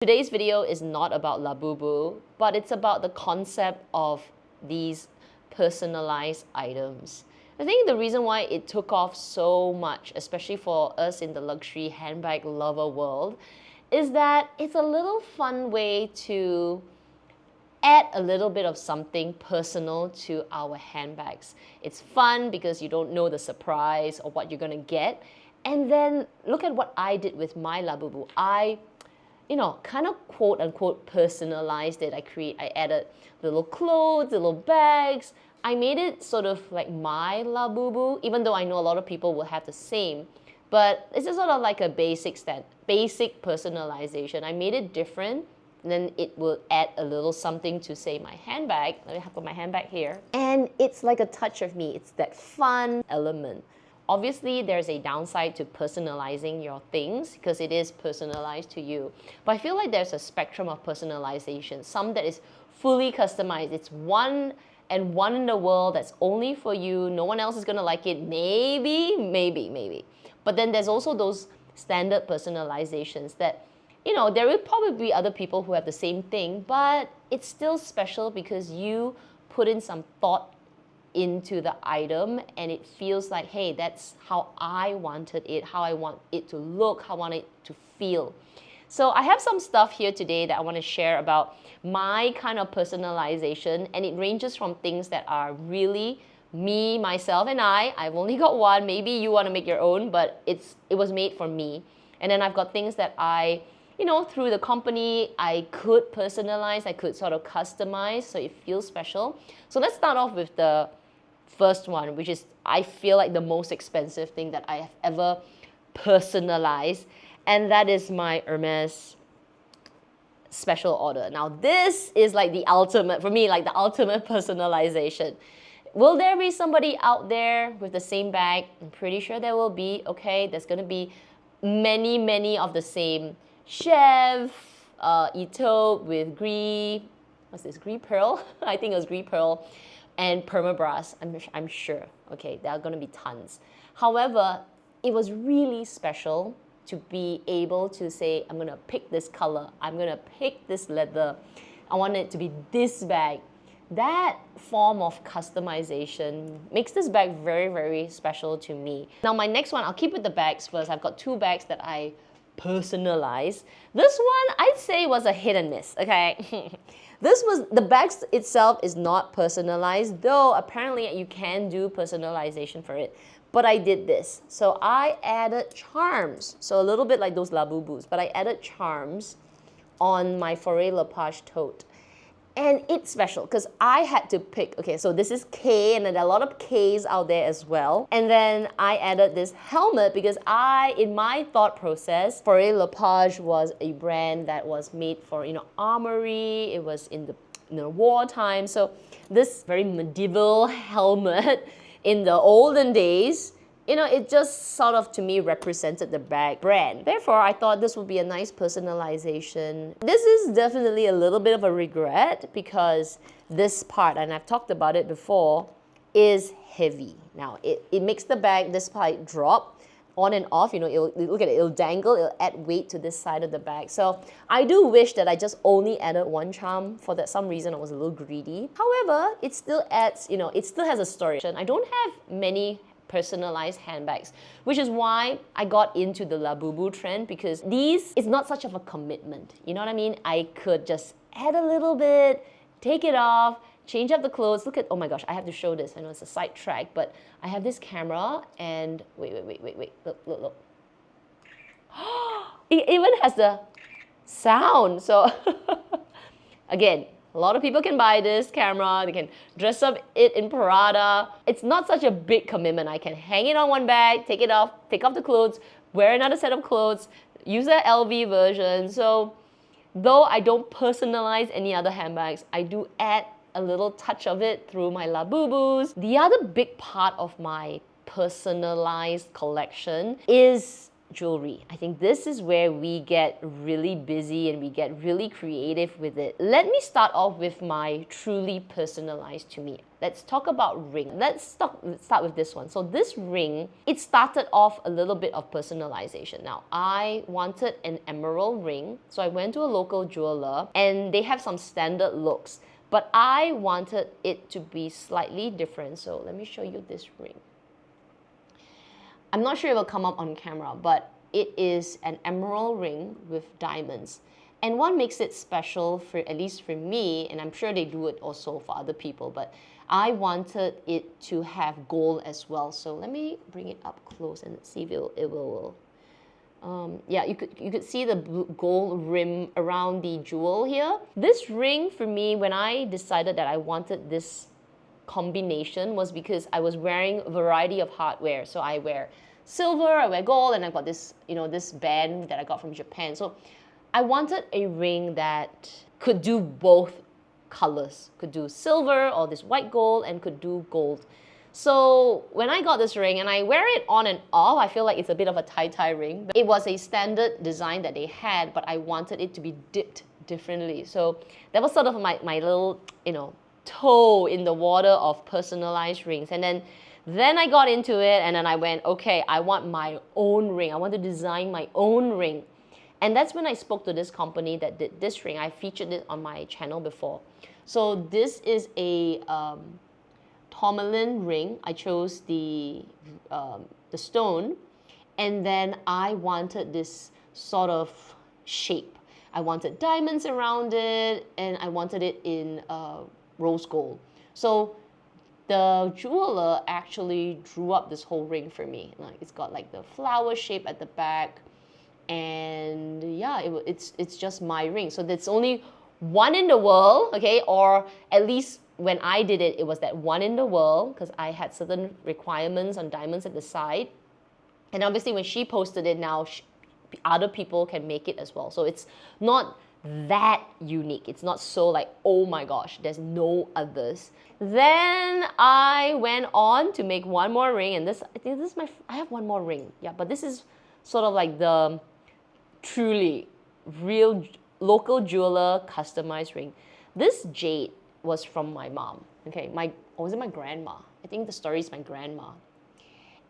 Today's video is not about Labubu, but it's about the concept of these personalized items. I think the reason why it took off so much, especially for us in the luxury handbag lover world, is that it's a little fun way to add a little bit of something personal to our handbags. It's fun because you don't know the surprise or what you're gonna get. And then look at what I did with my Labubu. I kind of quote unquote personalized it. I added little clothes, little bags. I made it sort of like my Labubu, even though I know a lot of people will have the same. But it's just sort of like a basic personalization. I made it different, and then it will add a little something to say my handbag. Let me put my handbag here. And it's like a touch of me. It's that fun element. Obviously, there's a downside to personalizing your things because it is personalized to you. But I feel like there's a spectrum of personalization. Some that is fully customized. It's one and one in the world that's only for you. No one else is gonna like it. Maybe. But then there's also those standard personalizations that, there will probably be other people who have the same thing, but it's still special because you put in some thought into the item and it feels like, hey, that's how I wanted it, how I want it to look, how I want it to feel. So I have some stuff here today that I want to share about my kind of personalization, and it ranges from things that are really me, myself, and I've only got one. Maybe you want to make your own, but it was made for me. And then I've got things that I, through the company, I could personalize, I could sort of customize so it feels special. So let's start off with the first one, which is, I feel like, the most expensive thing that I have ever personalized, and that is my Hermes special order. Now this is like the ultimate, for me, like the ultimate personalization. Will there be somebody out there with the same bag? I'm pretty sure there will be, okay? There's gonna be many of the same chef, Tote with what's this, gris pearl? I think it was gris pearl. And permabras, I'm sure, okay, there are gonna be tons. However, it was really special to be able to say, I'm gonna pick this color, I'm gonna pick this leather, I want it to be this bag. That form of customization makes this bag very special to me. Now my next one, I'll keep with the bags first. I've got two bags that I personalized. This one, I'd say, was a hit and miss, okay? The bag itself is not personalized, though apparently you can do personalization for it. But I did this. So I added charms. So a little bit like those Labubus, but I added charms on my Forêt Lepage tote. And it's special because I had to pick, okay, so this is K, and then there are a lot of Ks out there as well. And then I added this helmet because in my thought process, Forêt Lepage was a brand that was made for, armory. It was in the wartime. So this very medieval helmet in the olden days, it just sort of, to me, represented the bag brand. Therefore, I thought this would be a nice personalization. This is definitely a little bit of a regret because this part, and I've talked about it before, is heavy. Now, it makes the bag, this part, drop on and off. Look at it, it'll dangle, it'll add weight to this side of the bag. So I do wish that I just only added one charm. For that some reason, I was a little greedy. However, it still adds, it still has a story. I don't have many personalized handbags, which is why I got into the Labubu trend, because it's not such of a commitment. You know what I mean? I could just add a little bit, take it off, change up the clothes. Look at, oh my gosh, I have to show this. I know it's a side track, but I have this camera and wait. Look. It even has the sound. So again, a lot of people can buy this camera, they can dress up it in Prada. It's not such a big commitment. I can hang it on one bag, take it off, take off the clothes, wear another set of clothes, use the LV version. So though I don't personalize any other handbags, I do add a little touch of it through my Labubus. The other big part of my personalized collection is jewelry. I think this is where we get really busy and we get really creative with it. Let me start off with my truly personalized to me. Let's talk about ring. Let's start with this one. So this ring, it started off a little bit of personalization. Now, I wanted an emerald ring, so I went to a local jeweler and they have some standard looks, but I wanted it to be slightly different. So let me show you this ring. I'm not sure it will come up on camera, but it is an emerald ring with diamonds. And what makes it special, for at least for me, and I'm sure they do it also for other people, but I wanted it to have gold as well. So let me bring it up close and see if it will. Yeah, you could see the gold rim around the jewel here. This ring for me, when I decided that I wanted this combination, was because I was wearing a variety of hardware. So I wear silver, I wear gold, and I got this, this band that I got from Japan. So I wanted a ring that could do both colors, could do silver or this white gold, and could do gold. So when I got this ring, and I wear it on and off, I feel like it's a bit of a tie-tie ring. It was a standard design that they had, but I wanted it to be dipped differently. So that was sort of my little, toe in the water of personalized rings. And then I got into it, and then I went, okay, I want my own ring. I want to design my own ring. And that's when I spoke to this company that did this ring. I featured it on my channel before. So this is a Tourmaline ring. I chose the stone, and then I wanted this sort of shape. I wanted diamonds around it, and I wanted it in rose gold. So the jeweler actually drew up this whole ring for me. Like, it's got like the flower shape at the back, and yeah, it's just my ring. So there's only one in the world, okay? Or at least when I did it, it was that one in the world, because I had certain requirements on diamonds at the side. And obviously when she posted it now, other people can make it as well. So it's not that unique. It's not so like, oh my gosh, there's no others. Then I went on to make one more ring, and this, I think this is I have one more ring. Yeah, but this is sort of like the truly real local jeweler customized ring. This jade was from my mom. Okay, or was it my grandma? I think the story is my grandma.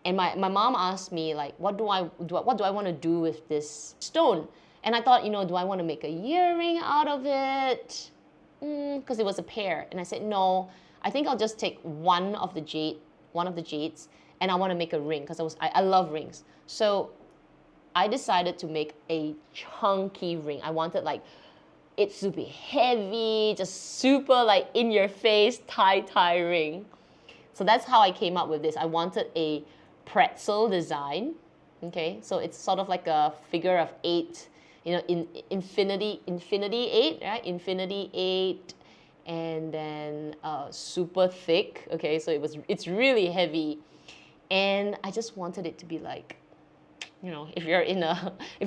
And my mom asked me, like, what do I want to do with this stone? And I thought, do I want to make a earring out of it? Because it was a pair. And I said, no, I think I'll just take one of the jades, and I want to make a ring, because I love rings. So I decided to make a chunky ring. I wanted like it to be heavy, just super like in your face tie ring. So that's how I came up with this. I wanted a pretzel design. Okay, so it's sort of like a figure of 8, in infinity 8, right? Infinity 8, and then super thick. Okay, so it's really heavy, and I just wanted it to be like, if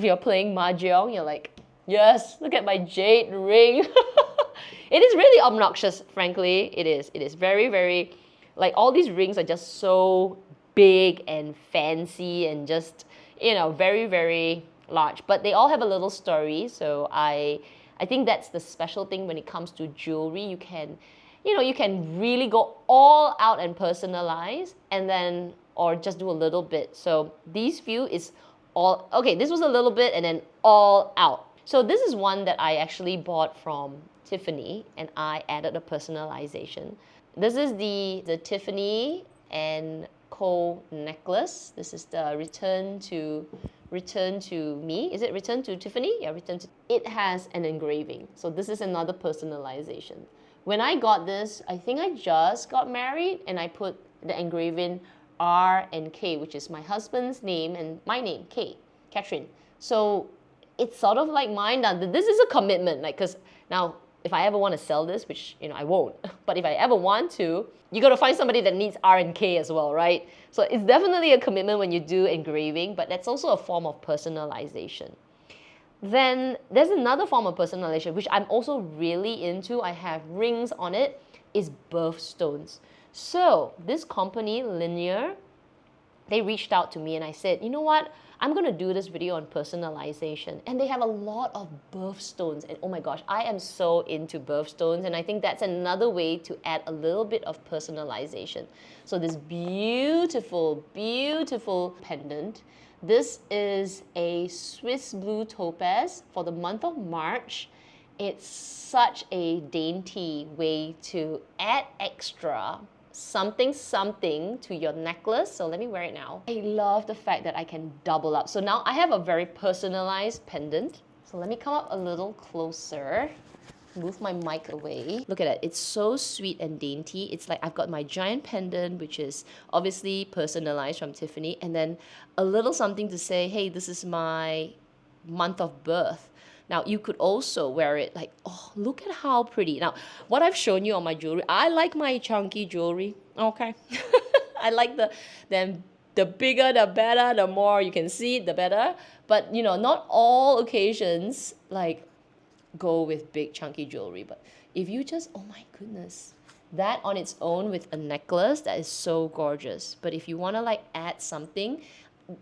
you're playing mahjong, you're like, yes, look at my jade ring. It is really obnoxious, frankly. It is very, very, like, all these rings are just so big and fancy and just, very, very large. But they all have a little story. So I think that's the special thing when it comes to jewelry. You can really go all out and personalize, and then, or just do a little bit. So these few is all, okay, this was a little bit and then all out. So this is one that I actually bought from Tiffany, and I added a personalization. This is the Tiffany and Co necklace. This is the return to me. Is it return to Tiffany? Yeah, return to. It has an engraving. So this is another personalization. When I got this, I think I just got married, and I put the engraving R and K, which is my husband's name and my name, K, Catherine. So it's sort of like mine. This is a commitment, like, because now if I ever want to sell this, which I won't, but if I ever want to, you got to find somebody that needs R and K as well, right? So it's definitely a commitment when you do engraving, but that's also a form of personalization. Then there's another form of personalization, which I'm also really into. I have rings on it, is birthstones. So this company, Linjer, they reached out to me, and I said, you know what? I'm gonna do this video on personalization, and they have a lot of birthstones, and oh my gosh, I am so into birthstones, and I think that's another way to add a little bit of personalization. So this beautiful, beautiful pendant. This is a Swiss blue topaz for the month of March. It's such a dainty way to add extra something to your necklace. So let me wear it now. I love the fact that I can double up. So now I have a very personalized pendant. So let me come up a little closer. Move my mic away. Look at it. It's so sweet and dainty. It's like I've got my giant pendant, which is obviously personalized from Tiffany, and then a little something to say, hey, this is my month of birth. Now, you could also wear it like, oh, look at how pretty. Now, what I've shown you on my jewelry, I like my chunky jewelry, okay? I like the bigger, the better, the more you can see it, the better. But, you know, not all occasions, like, go with big, chunky jewelry. But if you just, oh my goodness, that on its own with a necklace, that is so gorgeous. But if you want to, like, add something,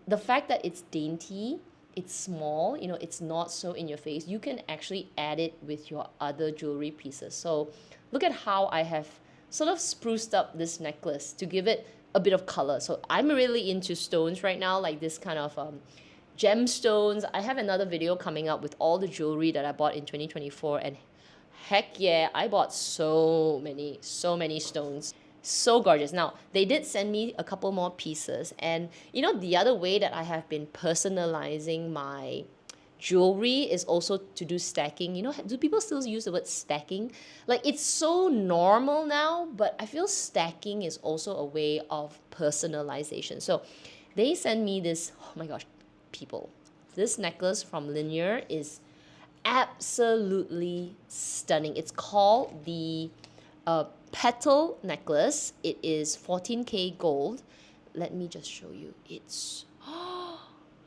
the fact that it's dainty, it's small, you know, it's not so in your face, you can actually add it with your other jewelry pieces. So look at how I have sort of spruced up this necklace to give it a bit of color. So I'm really into stones right now, like this kind of gemstones. I have another video coming up with all the jewelry that I bought in 2024, and heck yeah, I bought so many stones. So gorgeous. Now, they did send me a couple more pieces, and you know, the other way that I have been personalizing my jewelry is also to do stacking. You know, do people still use the word stacking? Like, it's so normal now, but I feel stacking is also a way of personalization. So they sent me this, oh my gosh, people, this necklace from Linjer is absolutely stunning. It's called the Petal necklace. It is 14K gold. Let me just show you. It's, oh,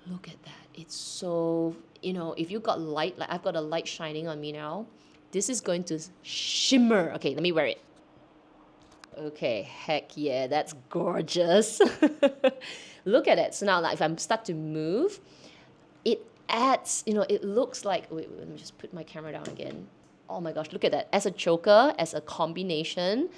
look at that. It's so, you know, if you got light, like I've got a light shining on me now, this is going to shimmer. Okay, let me wear it. Okay, heck yeah, that's gorgeous. Look at it. So now, like, if I start to move, it adds, you know, it looks like, wait, let me just put my camera down again. Oh my gosh, look at that. As a choker, as a combination,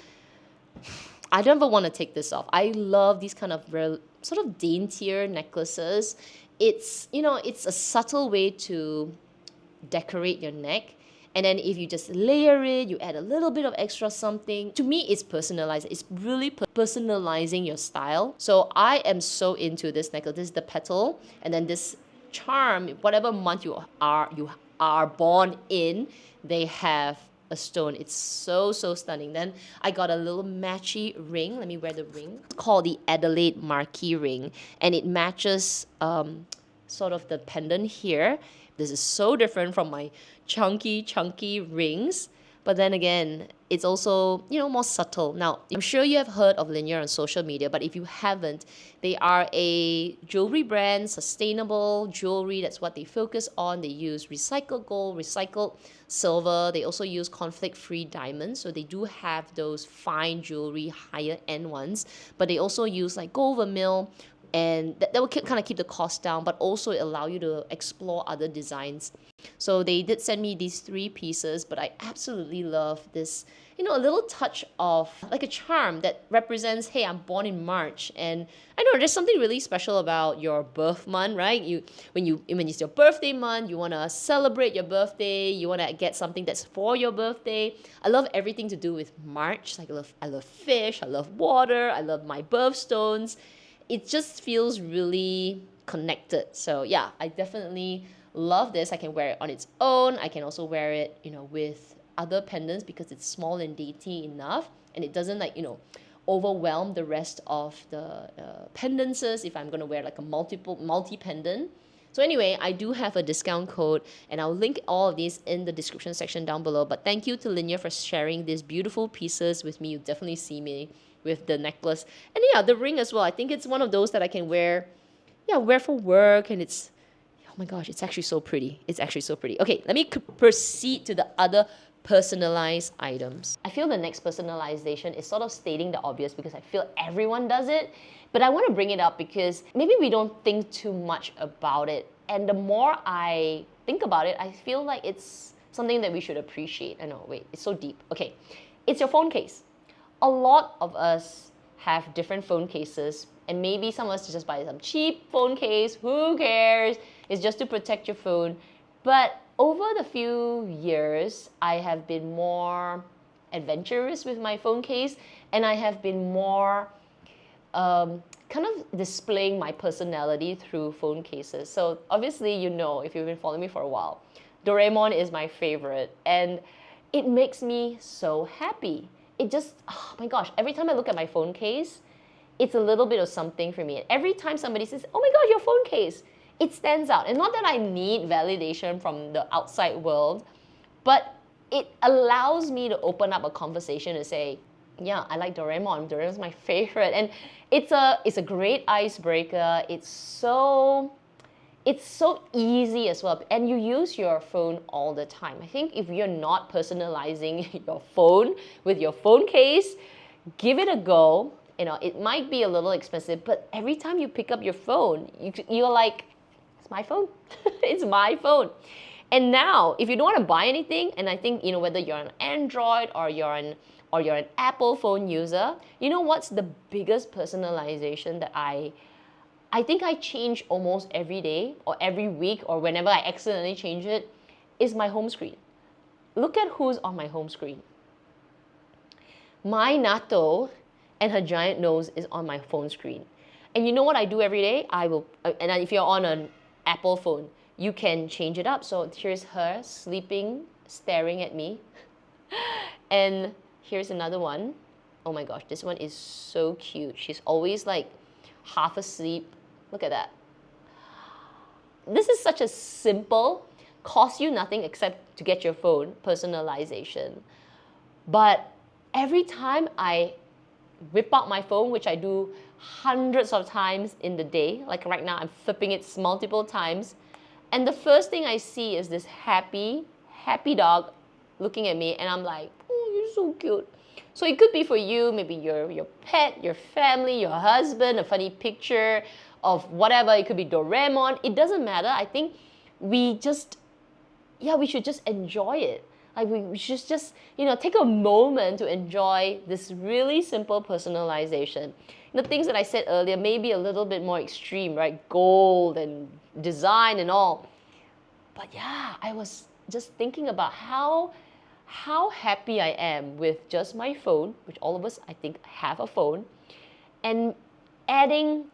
I don't ever want to take this off. I love these kind of real, sort of daintier necklaces. It's, you know, it's a subtle way to decorate your neck. And then if you just layer it, you add a little bit of extra something. To me, it's personalized. It's really personalizing your style. So I am so into this necklace. This is the Petal. And then this charm, whatever month you are born in, they have a stone. It's so stunning. Then I got a little matchy ring. Let me wear the ring. It's called the Adelaide Marquis ring, and it matches sort of the pendant here. This is so different from my chunky rings. But then again, it's also, you know, more subtle. Now, I'm sure you have heard of Linjer on social media, but if you haven't, they are a jewelry brand, sustainable jewelry. That's what they focus on. They use recycled gold, recycled silver. They also use conflict-free diamonds. So they do have those fine jewelry, higher end ones, but they also use like gold vermeil, and that will kind of keep the cost down, but also allow you to explore other designs. So they did send me these 3 pieces, but I absolutely love this, you know, a little touch of like a charm that represents, hey, I'm born in March. And I know there's something really special about your birth month, right? When it's your birthday month, you want to celebrate your birthday, you want to get something that's for your birthday. I love everything to do with March. Like I love fish, I love water, I love my birthstones. It just feels really connected. So yeah, I definitely love this. I can wear it on its own. I can also wear it, you know, with other pendants because it's small and dainty enough, and it doesn't, like, you know, overwhelm the rest of the pendants if I'm going to wear like a multi-pendant. So anyway, I do have a discount code, and I'll link all of these in the description section down below. But thank you to Linjer for sharing these beautiful pieces with me. You definitely see me with the necklace. And yeah, the ring as well. I think it's one of those that I can wear for work, and it's, oh my gosh, it's actually so pretty. It's actually so pretty. Okay, let me proceed to the other personalized items. I feel the next personalization is sort of stating the obvious because I feel everyone does it. But I want to bring it up because maybe we don't think too much about it. And the more I think about it, I feel like it's something that we should appreciate. I know, wait, it's so deep. Okay, it's your phone case. A lot of us have different phone cases, and maybe some of us just buy some cheap phone case. Who cares? It's just to protect your phone. But over the few years, I have been more adventurous with my phone case, and I have been more kind of displaying my personality through phone cases. So obviously, you know, if you've been following me for a while, Doreamon is my favorite, and it makes me so happy. It just, oh my gosh, every time I look at my phone case, it's a little bit of something for me. And every time somebody says, oh my God, your phone case, it stands out. And not that I need validation from the outside world, but it allows me to open up a conversation and say, yeah, I like Doreamon. Doreamon's my favorite. And it's a great icebreaker. It's so easy as well. And you use your phone all the time. I think if you're not personalizing your phone with your phone case, give it a go. You know, it might be a little expensive, but every time you pick up your phone, you're like, it's my phone. It's my phone. And now, if you don't want to buy anything, and I think, you know, whether you're an Android or you're an Apple phone user, you know what's the biggest personalization that I think I change almost every day or every week or whenever I accidentally change it, is my home screen. Look at who's on my home screen. My Natto and her giant nose is on my phone screen. And you know what I do every day? And if you're on an Apple phone, you can change it up. So here's her sleeping, staring at me. And here's another one. Oh my gosh, this one is so cute. She's always like half asleep. Look at that. This is such a simple, costs you nothing except to get your phone, personalization. But every time I whip out my phone, which I do hundreds of times in the day, like right now I'm flipping it multiple times, and the first thing I see is this happy dog looking at me, and I'm like, oh, you're so cute. So it could be for you, maybe your pet, your family, your husband, a funny picture of whatever. It could be Doreamon. It doesn't matter. I think we should just enjoy it. Like we should just, you know, take a moment to enjoy this really simple personalization. The things that I said earlier may be a little bit more extreme, right? Gold and design and all. But yeah, I was just thinking about how happy I am with just my phone, which all of us, I think, have a phone, and adding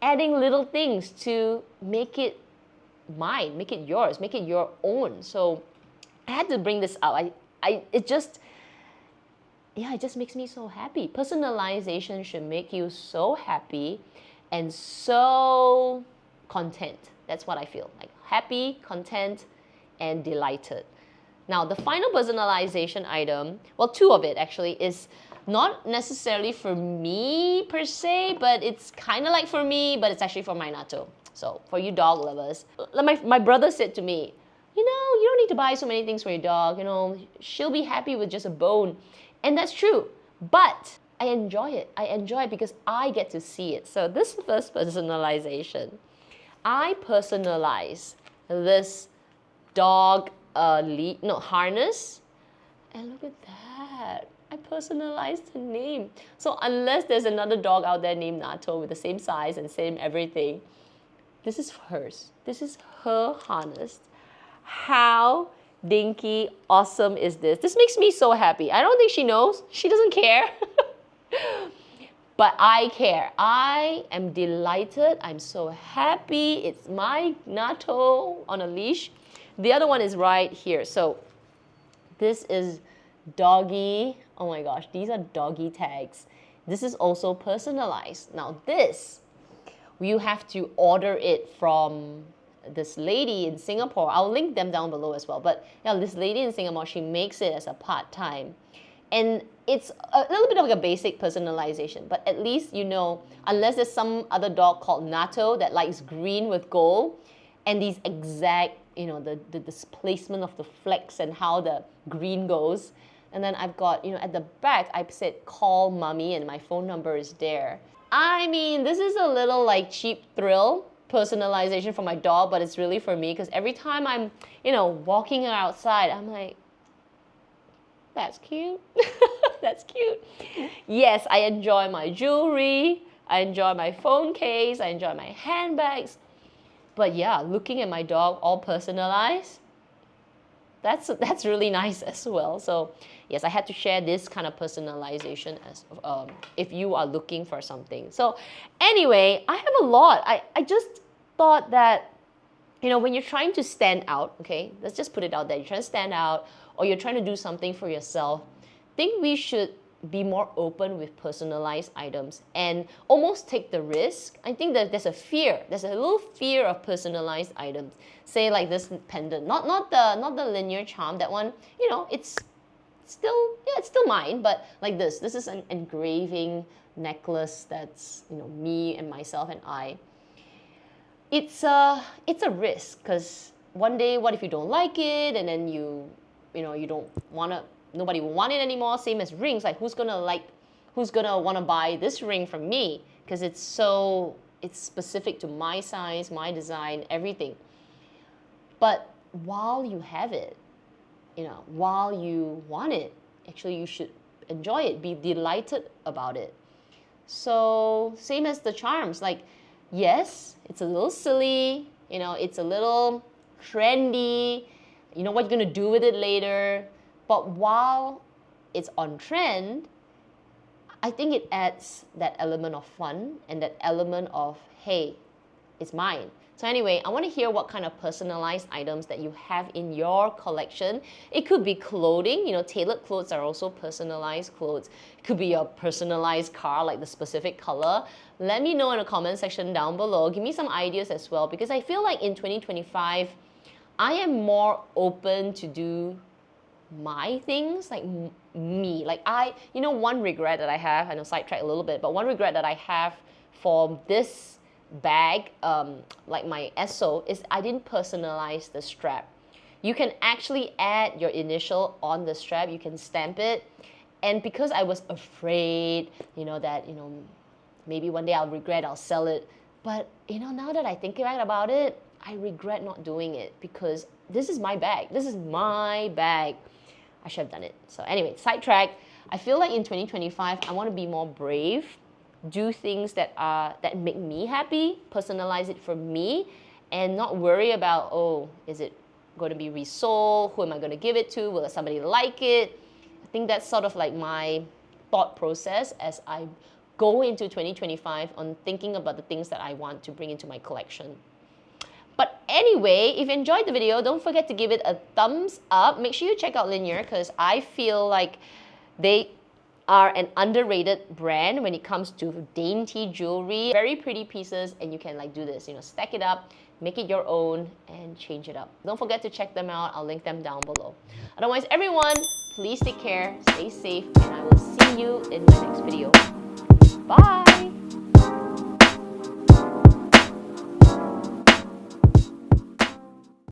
little things to make it mine, make it yours, make it your own. So I had to bring this up. It just makes me so happy. Personalization should make you so happy and so content. That's what I feel. Like happy, content, and delighted. Now, the final personalization item, well, two of it actually, is not necessarily for me per se, but it's kind of like for me, but it's actually for my Natto. So for you dog lovers, my brother said to me, you know, you don't need to buy so many things for your dog, you know, she'll be happy with just a bone. And that's true, but I enjoy it. I enjoy it because I get to see it. So this first personalization, I personalize this dog harness, and look at that. I personalized the name. So unless there's another dog out there named Natto with the same size and same everything, this is hers. This is her harness. How dinky awesome is this? This makes me so happy. I don't think she knows. She doesn't care. But I care. I am delighted. I'm so happy. It's my Natto on a leash. The other one is right here. So this is doggy. Oh my gosh, these are doggy tags. This is also personalized. Now this, you have to order it from this lady in Singapore. I'll link them down below as well. But yeah, this lady in Singapore, she makes it as a part-time. And it's a little bit of like a basic personalization, but at least you know, unless there's some other dog called Natto that likes green with gold, and these exact, you know, the displacement of the flecks and how the green goes. And then I've got, you know, at the back, I've said call mommy and my phone number is there. I mean, this is a little like cheap thrill personalization for my dog, but it's really for me because every time I'm, walking outside, I'm like, that's cute. That's cute. Yes, I enjoy my jewelry. I enjoy my phone case. I enjoy my handbags. But yeah, looking at my dog all personalized, that's really nice as well. So yes, I had to share this kind of personalization as if you are looking for something. So anyway, I have a lot. I just thought that, when you're trying to stand out, okay, let's just put it out there. You're trying to stand out or you're trying to do something for yourself. I think we should be more open with personalized items and almost take the risk. I think that there's a little fear of personalized items. Say like this pendant, not the Linjer charm. That one, it's still mine, but like this is an engraving necklace that's me and myself and I. It's a risk because one day, what if you don't like it, and then you don't wanna. Nobody will want it anymore. Same as rings. Like who's gonna want to buy this ring from me? Because it's specific to my size, my design, everything. But while you have it, while you want it, actually you should enjoy it. Be delighted about it. So same as the charms. Like yes, it's a little silly. It's a little trendy. You know what you're gonna do with it later. But while it's on trend, I think it adds that element of fun and that element of, hey, it's mine. So anyway, I want to hear what kind of personalized items that you have in your collection. It could be clothing. Tailored clothes are also personalized clothes. It could be a personalized car, like the specific color. Let me know in the comment section down below. Give me some ideas as well, because I feel like in 2025, I am more open to do my things, like me. Like one regret that I have, I know sidetrack a little bit, but one regret that I have for this bag, like my ESO, is I didn't personalize the strap. You can actually add your initial on the strap, you can stamp it, and because I was afraid, that, maybe one day I'll regret, I'll sell it, but, now that I think about it, I regret not doing it because this is my bag. This is my bag. I should have done it. So anyway, sidetrack. I feel like in 2025, I want to be more brave, do things that make me happy, personalize it for me, and not worry about, is it going to be resold? Who am I going to give it to? Will somebody like it? I think that's sort of like my thought process as I go into 2025 on thinking about the things that I want to bring into my collection. But anyway, if you enjoyed the video, don't forget to give it a thumbs up. Make sure you check out Linjer because I feel like they are an underrated brand when it comes to dainty jewelry. Very pretty pieces, and you can do this, stack it up, make it your own, and change it up. Don't forget to check them out. I'll link them down below. Otherwise, everyone, please take care, stay safe, and I will see you in my next video.